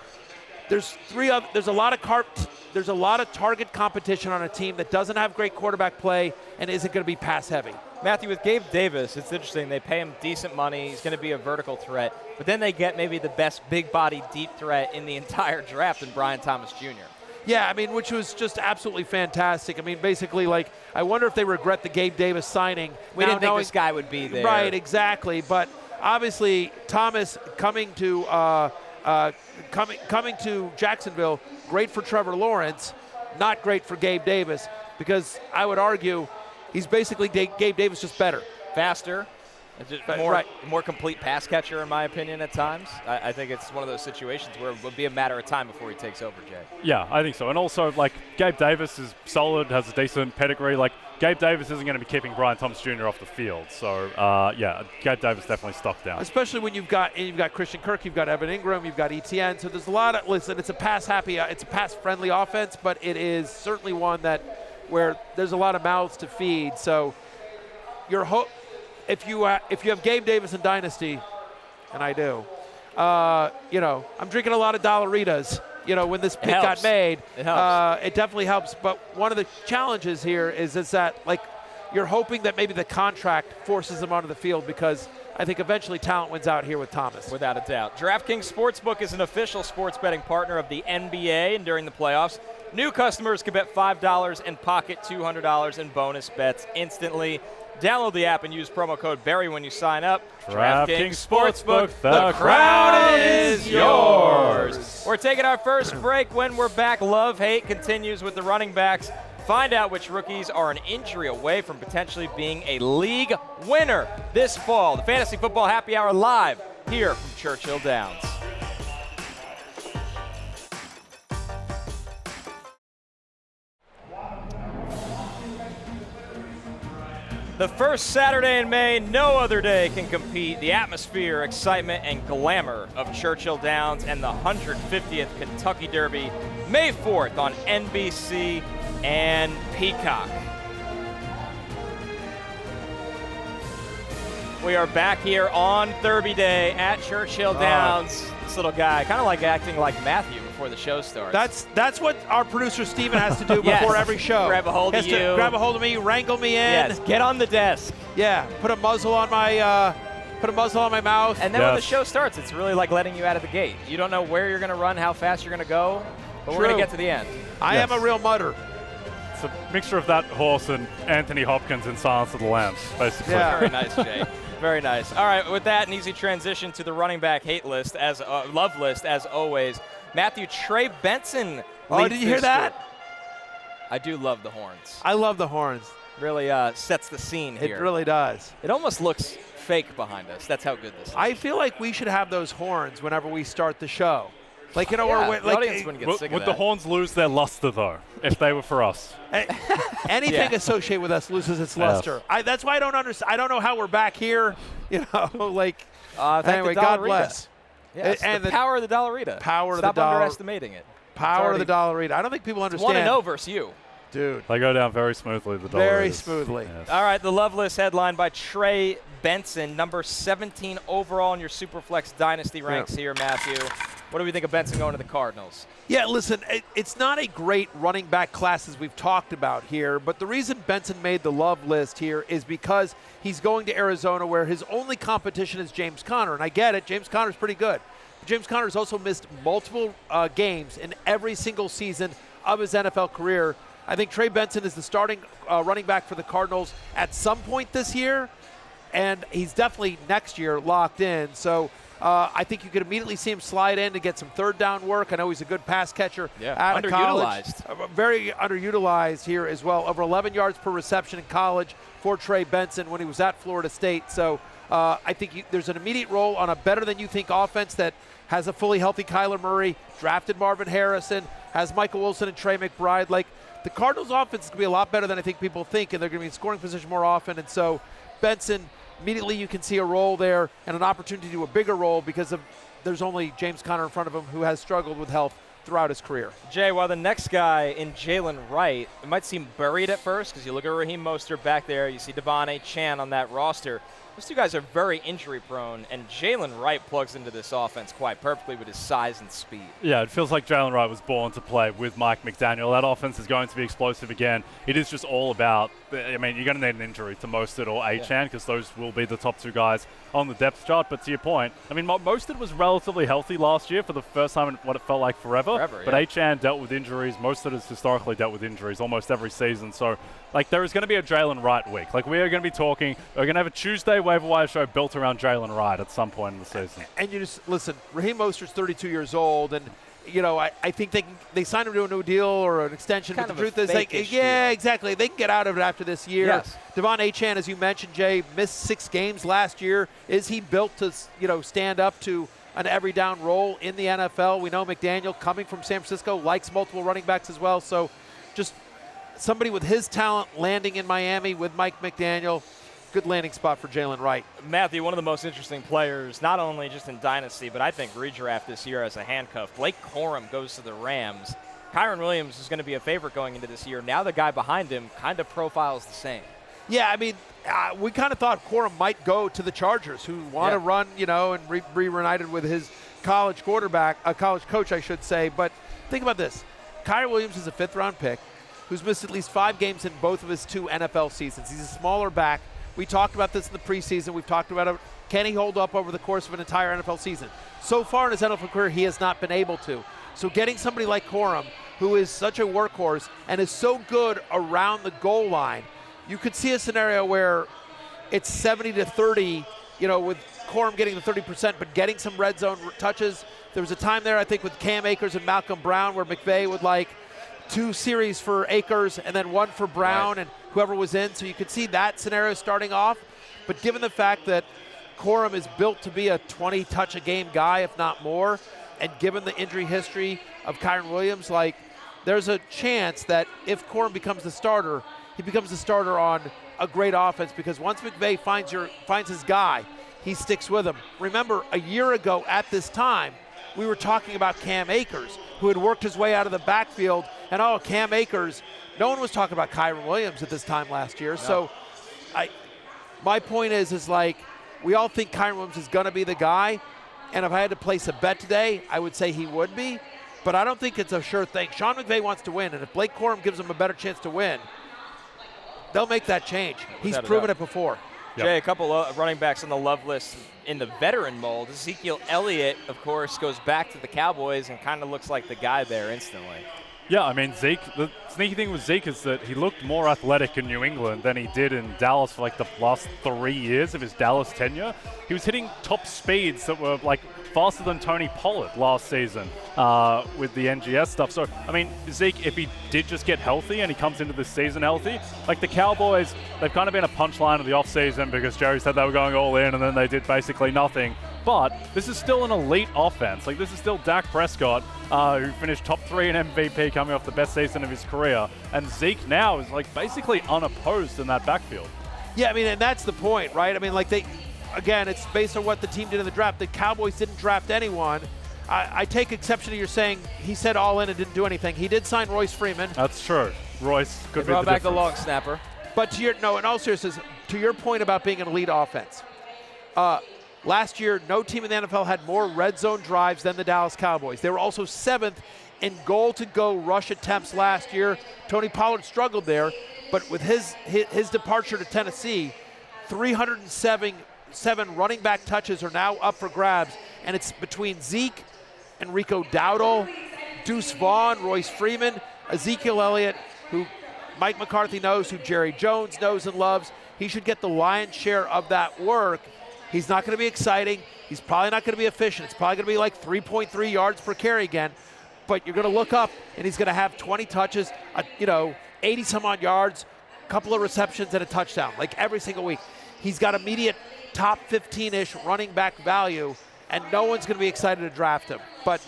There's a lot of target competition on a team that doesn't have great quarterback play and isn't going to be pass heavy. Matthew, with Gabe Davis, it's interesting. They pay him decent money. He's going to be a vertical threat. But then they get maybe the best big-body deep threat in the entire draft in Brian Thomas Jr. Yeah, which was just absolutely fantastic. Basically, I wonder if they regret the Gabe Davis signing. We didn't think this guy would be there. Right, exactly. But obviously, Thomas coming to Jacksonville, great for Trevor Lawrence, not great for Gabe Davis, because I would argue he's basically Gabe Davis, just better. Faster, more complete pass catcher, in my opinion, at times. I think it's one of those situations where it would be a matter of time before he takes over, Jay. Yeah, I think so. And also, Gabe Davis is solid, has a decent pedigree. Gabe Davis isn't going to be keeping Brian Thomas Jr. off the field. So, Gabe Davis definitely stocked down. Especially when you've got Christian Kirk, you've got Evan Ingram, you've got ETN. So there's a lot of, listen, it's a pass-friendly offense, but it is certainly one where there's a lot of mouths to feed. So if you have Gabe Davis in Dynasty, and I do, I'm drinking a lot of Dollaritas. When this pick got made, it helps. It definitely helps. But one of the challenges here is that you're hoping that maybe the contract forces him onto the field, because I think eventually talent wins out here with Thomas. Without a doubt. DraftKings Sportsbook is an official sports betting partner of the NBA, and during the playoffs, new customers can bet $5 and pocket $200 in bonus bets instantly. Download the app and use promo code Barry when you sign up. DraftKings Sportsbook, the crown is yours. We're taking our first break. When we're back, love-hate continues with the running backs. Find out which rookies are an injury away from potentially being a league winner this fall. The Fantasy Football Happy Hour live here from Churchill Downs. The first Saturday in May, no other day can compete. The atmosphere, excitement, and glamour of Churchill Downs and the 150th Kentucky Derby, May 4th on NBC and Peacock. We are back here on Derby Day at Churchill Downs. This little guy, kind of like acting like Matthew before the show starts. That's what our producer Steven has to do before every show. Grab a hold of you. Grab a hold of me, wrangle me in. Yes, get on the desk. Yeah, put a muzzle on my mouth. And then when the show starts, it's really like letting you out of the gate. You don't know where you're going to run, how fast you're going to go, but we're going to get to the end. I am a real mutter. It's a mixture of that horse and Anthony Hopkins in Silence of the Lambs, basically. Yeah. Very nice, Jay. Very nice. All right, with that, an easy transition to the running back love list as always. Matthew, Trey Benson. Oh, did you hear that? I do love the horns. I love the horns. Really sets the scene here. It really does. It almost looks fake behind us. That's how good this is. I feel like we should have those horns whenever we start the show. The audience wouldn't get sick of that. Would the horns lose their luster, though, if they were for us? Anything associated with us loses its luster. That's why I don't understand. I don't know how we're back here. Anyway, God bless. Yes, and the power of the Dollarita. Stop underestimating it. Power of the Dollarita. I don't think people understand. 1-0 versus you. Dude. They go down very smoothly, the Dollaritas. Very smoothly. Yes. All right, the love list headlined by Trey Benson, number 17 overall in your Superflex Dynasty ranks here, Matthew. What do we think of Benson going to the Cardinals? Yeah, listen, it's not a great running back class as we've talked about here, but the reason Benson made the love list here is because he's going to Arizona where his only competition is James Conner. And I get it, James Conner's pretty good. James Conner's also missed multiple games in every single season of his NFL career. I think Trey Benson is the starting running back for the Cardinals at some point this year, and he's definitely next year locked in. So I think you could immediately see him slide in to get some third down work. I know he's a good pass catcher out of college. Very underutilized here as well. Over 11 yards per reception in college for Trey Benson when he was at Florida State. So I think there's an immediate role on a better-than-you-think offense that has a fully healthy Kyler Murray, drafted Marvin Harrison, has Michael Wilson and Trey McBride. Like, the Cardinals' offense is going to be a lot better than I think people think, and they're going to be in scoring position more often. And so Benson, immediately you can see a role there and an opportunity to do a bigger role because there's only James Conner in front of him who has struggled with health throughout his career. Jay, while the next guy in Jaylen Wright, it might seem buried at first because you look at Raheem Mostert back there, you see Devon A. Chan on that roster. Those two guys are very injury-prone, and Jaylen Wright plugs into this offense quite perfectly with his size and speed. Yeah, it feels like Jaylen Wright was born to play with Mike McDaniel. That offense is going to be explosive again. It is just all about, I mean, you're going to need an injury to Mostert or A-Chan because those will be the top two guys on the depth chart. But to your point, I mean, Mostert was relatively healthy last year for the first time in what it felt like forever. But A-Chan dealt with injuries. Mostert has historically dealt with injuries almost every season. So, like, there is going to be a Jaylen Wright week. Like, we are going to be talking, we're going to have a Tuesday waiver wire show built around Jaylen Wright at some point in the season. And you just, listen, Raheem Mostert's 32 years old, and, you know, I think they signed him to a new deal or an extension. But the truth is, exactly. They can get out of it after this year. Yes. Devon A-Chan, as you mentioned, Jay, missed 6 games last year. Is he built to, stand up to an every down role in the NFL? We know McDaniel, coming from San Francisco, likes multiple running backs as well. So just somebody with his talent landing in Miami with Mike McDaniel, good landing spot for Jaylen Wright. Matthew, one of the most interesting players, not only just in Dynasty, but I think redraft this year as a handcuff. Blake Corum goes to the Rams. Kyren Williams is going to be a favorite going into this year. Now the guy behind him kind of profiles the same. Yeah, I mean, we kind of thought Corum might go to the Chargers, who want to run, and be reunited with his college quarterback, a college coach, I should say. But think about this. Kyren Williams is a 5th-round pick who's missed at least 5 games in both of his 2 NFL seasons. He's a smaller back. We talked about this in the preseason. We've talked about it. Can he hold up over the course of an entire NFL season? So far in his NFL career, he has not been able to. So getting somebody like Corum, who is such a workhorse and is so good around the goal line, you could see a scenario where it's 70-30, with Corum getting the 30%, but getting some red zone touches. There was a time there, I think, with Cam Akers and Malcolm Brown where McVay would like 2 series for Akers and then 1 for Brown and whoever was in. So you could see that scenario starting off. But given the fact that Corum is built to be a 20-touch-a-game guy, if not more, and given the injury history of Kyren Williams, there's a chance that if Corum becomes the starter, he becomes the starter on a great offense, because once McVay finds his guy, he sticks with him. Remember, a year ago at this time, we were talking about Cam Akers, who had worked his way out of the backfield, and Cam Akers, no one was talking about Kyren Williams at this time last year. No. So my point is we all think Kyren Williams is going to be the guy, and if I had to place a bet today, I would say he would be, but I don't think it's a sure thing. Sean McVay wants to win, and if Blake Corum gives him a better chance to win, they'll make that change. He's proven it before. Yep. Jay, a couple of running backs on the love list in the veteran mold. Ezekiel Elliott, of course, goes back to the Cowboys and kind of looks like the guy there instantly. Yeah, I mean, Zeke, the sneaky thing with Zeke is that he looked more athletic in New England than he did in Dallas for the last 3 years of his Dallas tenure. He was hitting top speeds that were faster than Tony Pollard last season with the NGS stuff. So, I mean, Zeke, if he did just get healthy and he comes into this season healthy, the Cowboys, they've kind of been a punchline of the offseason because Jerry said they were going all in and then they did basically nothing. But this is still an elite offense. This is still Dak Prescott, who finished top 3 in MVP coming off the best season of his career. And Zeke now is basically unopposed in that backfield. Yeah, I mean, and that's the point, right? I mean, again, it's based on what the team did in the draft. The Cowboys didn't draft anyone. I take exception to your saying he said all in and didn't do anything. He did sign Royce Freeman. That's true. Royce could be brought back difference. The long snapper. But in all seriousness, to your point about being an elite offense, last year, no team in the NFL had more red zone drives than the Dallas Cowboys. They were also 7th in goal-to-go rush attempts last year. Tony Pollard struggled there, but with his departure to Tennessee, 307 running back touches are now up for grabs, and it's between Zeke, Enrico Dowdle, Deuce Vaughn, Royce Freeman, Ezekiel Elliott, who Mike McCarthy knows, who Jerry Jones knows and loves. He should get the lion's share of that work. He's not going to be exciting. He's probably not going to be efficient. It's probably going to be like 3.3 yards per carry again. But you're going to look up, and he's going to have 20 touches, 80-some-odd yards, a couple of receptions, and a touchdown, like every single week. He's got immediate top 15-ish running back value, and no one's going to be excited to draft him. But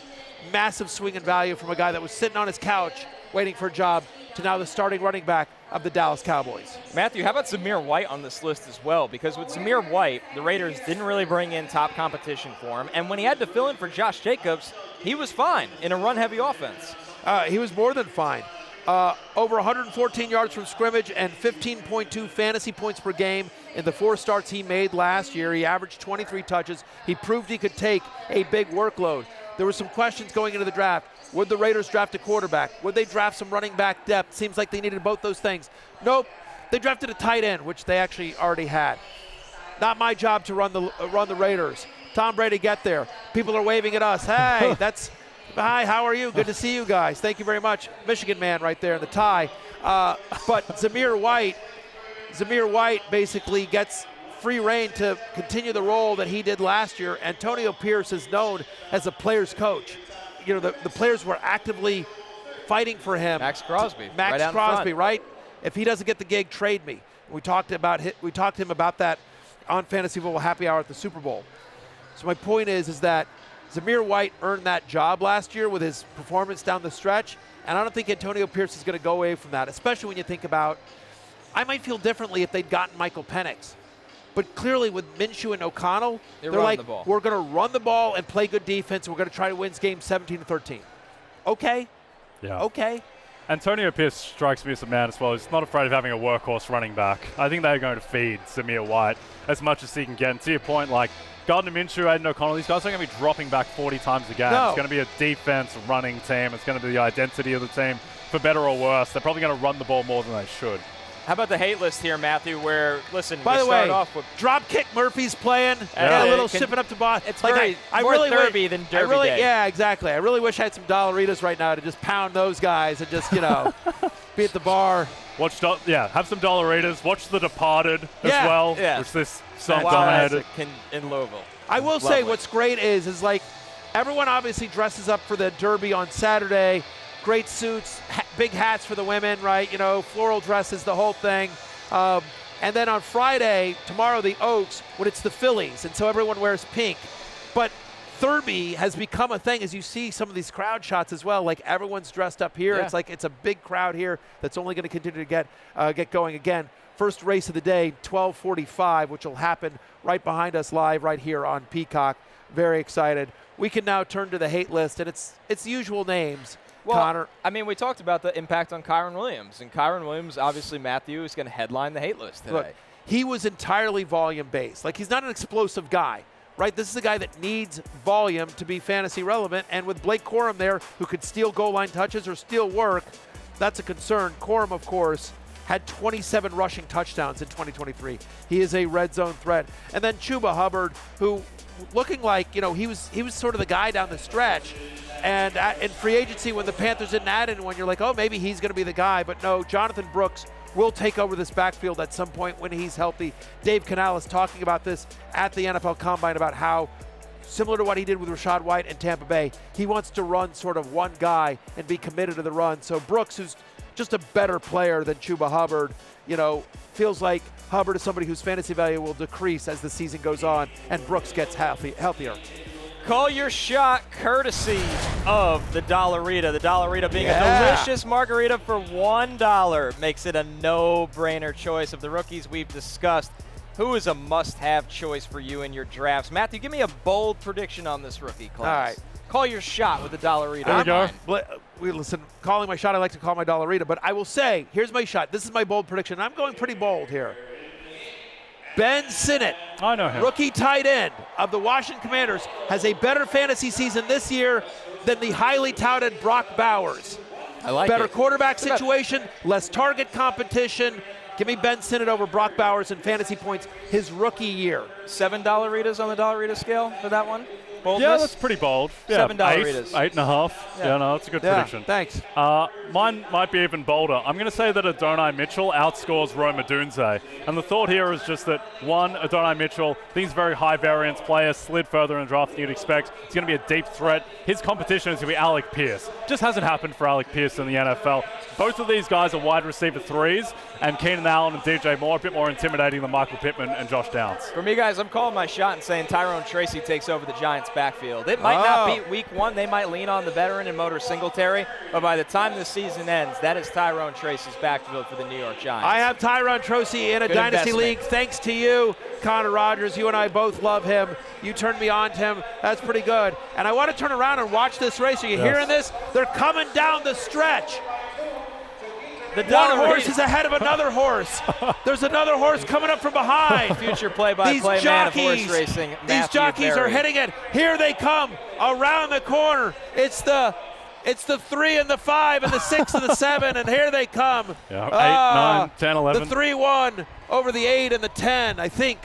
massive swing in value from a guy that was sitting on his couch waiting for a job to now the starting running back of the Dallas Cowboys. Matthew, how about Zamir White on this list as well? Because with Zamir White, the Raiders didn't really bring in top competition for him. And when he had to fill in for Josh Jacobs, he was fine in a run-heavy offense. He was more than fine. Over 114 yards from scrimmage and 15.2 fantasy points per game in the 4 starts he made last year. He averaged 23 touches. He proved he could take a big workload. There were some questions going into the draft. Would the Raiders draft a quarterback? Would they draft some running back depth? Seems like they needed both those things. Nope. They drafted a tight end, which they actually already had. Not my job to run the Raiders. Tom Brady, get there. People are waving at us. Hey, hi, how are you? Good to see you guys. Thank you very much. Michigan man right there in the tie. But Zamir White basically gets free reign to continue the role that he did last year. Antonio Pierce is known as a player's coach. The players were actively fighting for him. Max Crosby. Right? If he doesn't get the gig, trade me. We talked to him about that on Fantasy Football Happy Hour at the Super Bowl. So my point is that Zamir White earned that job last year with his performance down the stretch, and I don't think Antonio Pierce is going to go away from that, especially when you think about, I might feel differently if they'd gotten Michael Penix. But clearly with Minshew and O'Connell, they're like, we're going to run the ball and play good defense, and we're going to try to win games 17-13. Okay. Yeah. Okay. Antonio Pierce strikes me as a man as well. He's not afraid of having a workhorse running back. I think they're going to feed Zamir White as much as he can get. And to your point, like Gardner Minshew, Aiden O'Connell, these guys are going to be dropping back 40 times a game. No. It's going to be a defense running team. It's going to be the identity of the team, for better or worse. They're probably going to run the ball more than they should. How about the hate list here, Matthew, where, listen, by the way, off with Dropkick Murphy's playing, yeah. a little shipping up to Boston. It's like more really derby than derby day. Yeah, exactly. I really wish I had some Dollaritas right now to just pound those guys and just, be at the bar. Have some Dollaritas. Watch The Departed as well, which this song dominated. In Louisville. I will say what's great is like everyone obviously dresses up for the Derby on Saturday. Great suits, big hats for the women, right? Floral dresses, the whole thing. And then on Friday, tomorrow, the Oaks, when it's the Phillies, and so everyone wears pink. But Derby has become a thing, as you see some of these crowd shots as well. Like everyone's dressed up here. Yeah. It's like it's a big crowd here that's only going to continue to get going again. First race of the day, 12:45, which will happen right behind us live right here on Peacock. Very excited. We can now turn to the hate list, and it's the usual names. Well, Connor. I mean, we talked about the impact on Kyren Williams. And Kyren Williams, obviously, Matthew, is going to headline the hate list today. Look, he was entirely volume-based. Like, he's not an explosive guy, right? This is a guy that needs volume to be fantasy relevant. And with Blake Corum there, who could steal goal line touches or steal work, that's a concern. Corum, of course, had 27 rushing touchdowns in 2023. He is a red zone threat. And then Chuba Hubbard, who looking like, he was sort of the guy down the stretch. And in free agency, when the Panthers didn't add anyone, you're like, oh, maybe he's going to be the guy. But no, Jonathan Brooks will take over this backfield at some point when he's healthy. Dave Canales talking about this at the NFL Combine about how, similar to what he did with Rachaad White in Tampa Bay, he wants to run sort of one guy and be committed to the run. So Brooks, who's just a better player than Chuba Hubbard, feels like Hubbard is somebody whose fantasy value will decrease as the season goes on and Brooks gets healthier. Call your shot courtesy of the Dollarita. The Dollarita being a delicious margarita for $1 makes it a no-brainer choice. Of the rookies we've discussed, who is a must-have choice for you in your drafts? Matthew, give me a bold prediction on this rookie class. All right. Call your shot with the Dollarita. There we go. Listen, calling my shot, I like to call my Dollarita, but I will say, here's my shot. This is my bold prediction. I'm going pretty bold here. Ben Sinnott, I know him. Rookie tight end of the Washington Commanders, has a better fantasy season this year than the highly touted Brock Bowers. I like better it. quarterback situation, less target competition. Give me Ben Sinnott over Brock Bowers in fantasy points his rookie year. $7 Dollaritas on the Dollarita scale for that one? Boldness? Yeah, that's pretty bold. Yeah, $7 Dollarita. 8.5. Yeah, no, that's a good prediction. Thanks. Mine might be even bolder. I'm going to say that Odunze Mitchell outscores Rome Odunze. And the thought here is just that, one, Odunze Mitchell, I think he's a very high variance player, slid further in the draft than you'd expect. He's going to be a deep threat. His competition is going to be Alec Pierce. Just hasn't happened for Alec Pierce in the NFL. Both of these guys are wide receiver threes, and Keenan Allen and DJ Moore a bit more intimidating than Michael Pittman and Josh Downs. For me, guys, I'm calling my shot and saying Tyrone Tracy takes over the Giants' backfield. It might not be week one. They might lean on the veteran and Motor Singletary, but by the time the season ends, that is Tyrone Tracy's backfield for the New York Giants. I have Tyrone Tracy in a Good Dynasty investment. League. Thanks to you, Connor Rogers. You and I both love him. You turned me on to him. That's pretty good. And I want to turn around and watch this race. Are you hearing this? They're coming down the stretch. One horse is ahead of another horse. There's another horse coming up from behind. Future play-by-play man of horse racing. These Matthew jockeys Berry. are hitting it. Here they come around the corner. It's the 3 and the 5 and the 6 and the 7, and here they come. Yeah, 8, 9, 10, 11. The 3-1 over the 8 and the 10, I think.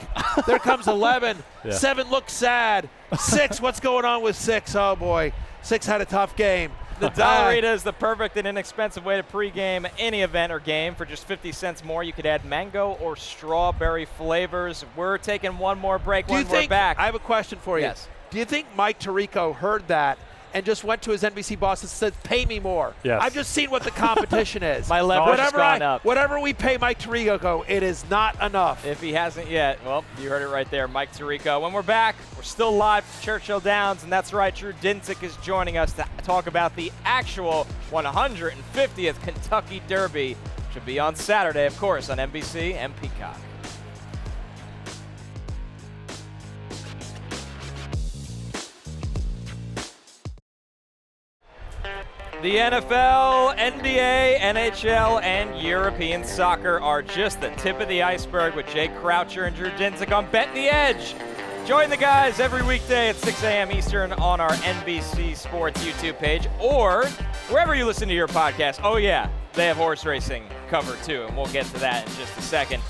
There comes 11. Yeah. 7 looks sad. 6, what's going on with 6? Oh, boy. 6 had a tough game. The Dollarita is the perfect and inexpensive way to pregame any event or game. For just 50 cents more, you could add mango or strawberry flavors. We're taking one more break when we're back. I have a question for you. Yes. Do you think Mike Tirico heard that and just went to his NBC boss and said, pay me more? Yes. I've just seen what the competition is. My leverage has gone up. Whatever we pay Mike Tirico, it is not enough. If he hasn't yet, well, you heard it right there, Mike Tirico. When we're back, we're still live from Churchill Downs, and that's right, Drew Dinsick is joining us to talk about the actual 150th Kentucky Derby, which will be on Saturday, of course, on NBC and Peacock. The NFL, NBA, NHL, and European soccer are just the tip of the iceberg with Jay Croucher and Drew Dinsick on Bet the Edge. Join the guys every weekday at 6 a.m. Eastern on our NBC Sports YouTube page or wherever you listen to your podcast. Oh, yeah, they have horse racing covered too, and we'll get to that in just a second.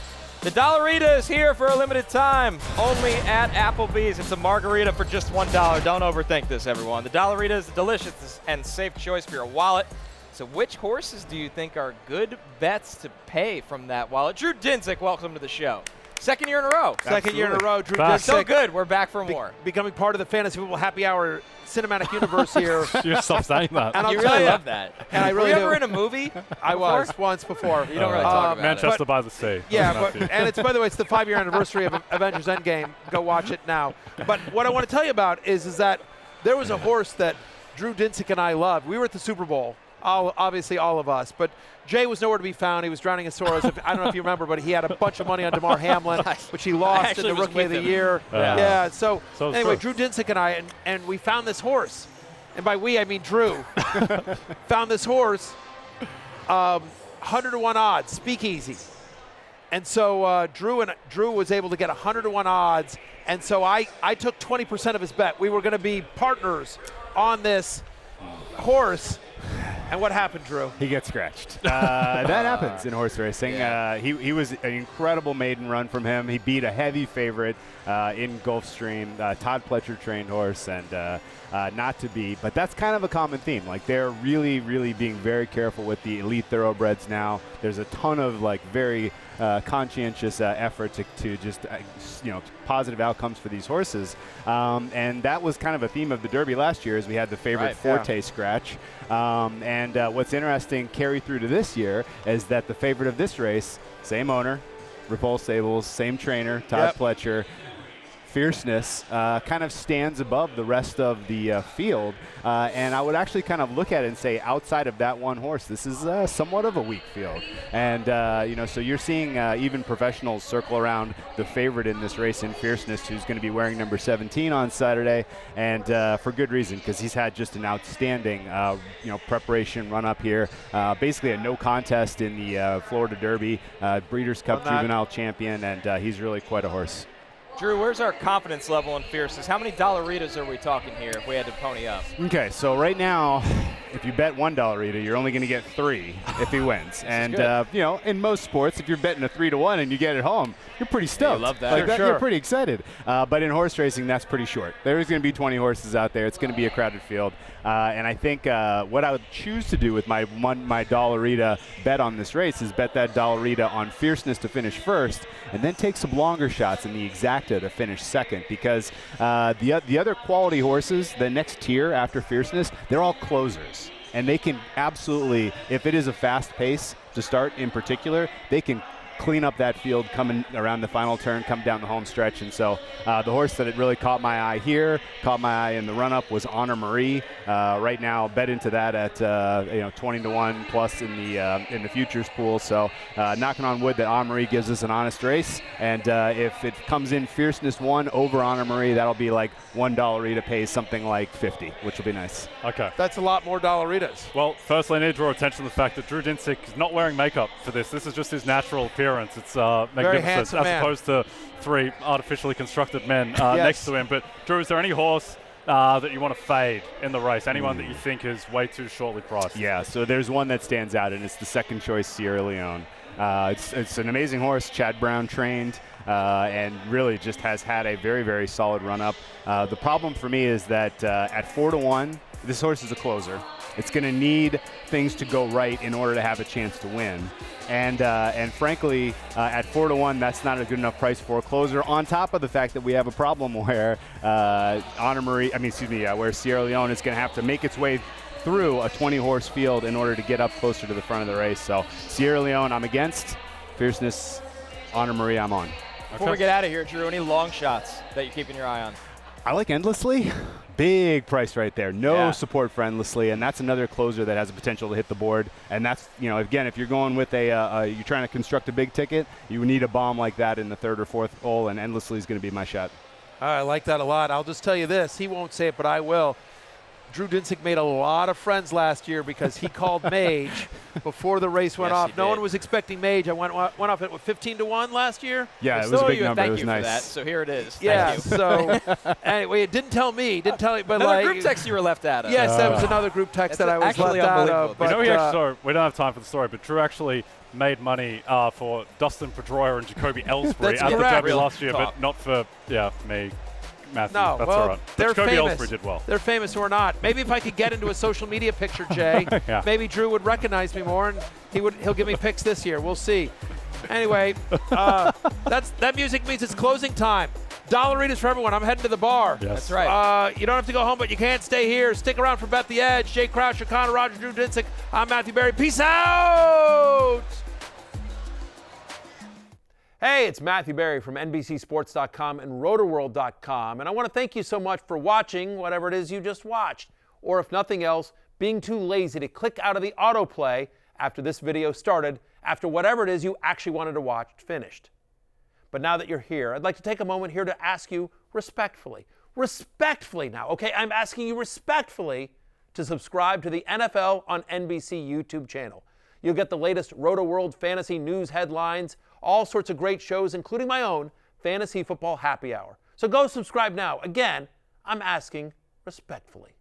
The Dollarita is here for a limited time, only at Applebee's. It's a margarita for just $1. Don't overthink this, everyone. The Dollarita is a delicious and safe choice for your wallet. So which horses do you think are good bets to pay from that wallet? Drew Dinsick, welcome to the show. Second year in a row. Second year in a row, Drew Back. Dinsick. So good, we're back for more. Becoming part of the Fantasy Football Happy Hour cinematic universe here. You stop saying that. And I'll You tell really you, love that. And I really Were you ever do. in a movie? I was once before. You don't really talk about Manchester it. by the Sea. Yeah, That's but, enough. and it's, by the way, it's the 5-year anniversary of Avengers Endgame. Go watch it now. But what I want to tell you about is that there was a horse that Drew Dinsick and I loved. We were at the Super Bowl, obviously all of us, but Jay was nowhere to be found. He was drowning in sorrows. I don't know if you remember, but he had a bunch of money on DeMar Hamlin, which he lost in the Rookie of the Year. Yeah. So anyway, true. Drew Dinsick and I, and we found this horse. And by we, I mean Drew. Found this horse, 100-to-1 odds, speakeasy. And so Drew was able to get 100-to-1 odds. And so I took 20% of his bet. We were going to be partners on this horse. And what happened, Drew? He gets scratched. That happens in horse racing. He was an incredible maiden run from him. He beat a heavy favorite in Gulfstream, Todd Pletcher trained horse, and not to be. But that's kind of a common theme. Like, they're really, really being very careful with the elite thoroughbreds now. There's a ton of very conscientious effort to just positive outcomes for these horses, and that was kind of a theme of the Derby last year, as we had the favorite Forte scratch. And what's interesting, carry through to this year, is that the favorite of this race, same owner, Repulse Stables, same trainer, Todd Pletcher. Fierceness kind of stands above the rest of the field, and I would actually kind of look at it and say, outside of that one horse, this is somewhat of a weak field. And so you're seeing even professionals circle around the favorite in this race in Fierceness, who's going to be wearing number 17 on Saturday, and for good reason, because he's had just an outstanding preparation run up here. Basically a no contest in the Florida Derby, Breeders' Cup Juvenile Champion, and he's really quite a horse. Drew, where's our confidence level in Fierceness? How many Dollaritas are we talking here if we had to pony up? Okay, so right now, if you bet $1 you're only going to get 3 if he wins. And in most sports, if you're betting a 3-1 and you get it home, you're pretty stoked. You love that. You're pretty excited. But in horse racing, that's pretty short. There's going to be 20 horses out there. It's going to be a crowded field. And I think what I would choose to do with my Dollarita bet on this race is bet that Dollarita on fierceness to finish first, and then take some longer shots in the exacta to finish second, because the other quality horses, the next tier after fierceness, they're all closers. And they can absolutely, if it is a fast pace to start in particular, they can clean up that field coming around the final turn, come down the home stretch. And so the horse that it really caught my eye here, caught my eye in the run-up, was Honor Marie. Right now, bet into that at 20-1 plus in the futures pool. So knocking on wood that Honor Marie gives us an honest race. And if it comes in fierceness 1 over Honor Marie, that'll be like $1 pays something like 50, which will be nice. Okay. That's a lot more Dollaritas. Well, firstly, I need to draw attention to the fact that Drew Dinsick is not wearing makeup for this. This is just his natural appearance. It's magnificent, as opposed to 3 artificially constructed men next to him. But Drew, is there any horse that you want to fade in the race? Anyone that you think is way too shortly priced? Yeah, so there's one that stands out, and it's the second choice Sierra Leone. It's an amazing horse, Chad Brown trained, and really just has had a very, very solid run-up. The problem for me is that at 4-1, this horse is a closer. It's going to need things to go right in order to have a chance to win. And frankly, at 4-1, that's not a good enough price for a closer, on top of the fact that we have a problem where where Sierra Leone is going to have to make its way through a 20-horse field in order to get up closer to the front of the race. So Sierra Leone, I'm against. Fierceness, Honor Marie, I'm on. Before we get out of here, Drew, any long shots that you're keeping your eye on? I like Endlessly. Big price right there. No support for Endlessly, and that's another closer that has the potential to hit the board. And that's, again, if you're going with you're trying to construct a big ticket, you need a bomb like that in the 3rd or 4th hole, and Endlessly is going to be my shot. I like that a lot. I'll just tell you this. He won't say it, but I will. Drew Dinsick made a lot of friends last year because he called Mage before the race went off. No one was expecting Mage. I went off at 15-1 last year. Yeah, it was a big number. Thank it was you nice. for that. So here it is. Yeah. Thank you. So anyway, it didn't tell me. But another group text you were left out of. Yes, that was another group text that I was left out of. But we don't have time for the story, but Drew actually made money for Dustin Pedroia and Jacoby Ellsbury at the Derby last year, but not for me. Matthew. No, that's well, all right. They're famous. Ellsbury did well. They're famous or not. Maybe if I could get into a social media picture, Jay, maybe Drew would recognize me more, and he'll give me picks this year. We'll see. Anyway, that music means it's closing time. Dollaritas for everyone. I'm heading to the bar. Yes. That's right. You don't have to go home, but you can't stay here. Stick around for Bet the Edge. Jay Croucher, Connor Rogers, Drew Dinsick. I'm Matthew Berry. Peace out! Hey, it's Matthew Berry from NBCSports.com and RotoWorld.com, and I want to thank you so much for watching whatever it is you just watched, or if nothing else, being too lazy to click out of the autoplay after this video started, after whatever it is you actually wanted to watch finished. But now that you're here, I'd like to take a moment here to ask you respectfully now, okay? I'm asking you respectfully to subscribe to the NFL on NBC YouTube channel. You'll get the latest RotoWorld fantasy news headlines, all sorts of great shows, including my own Fantasy Football Happy Hour. So go subscribe now. Again, I'm asking respectfully.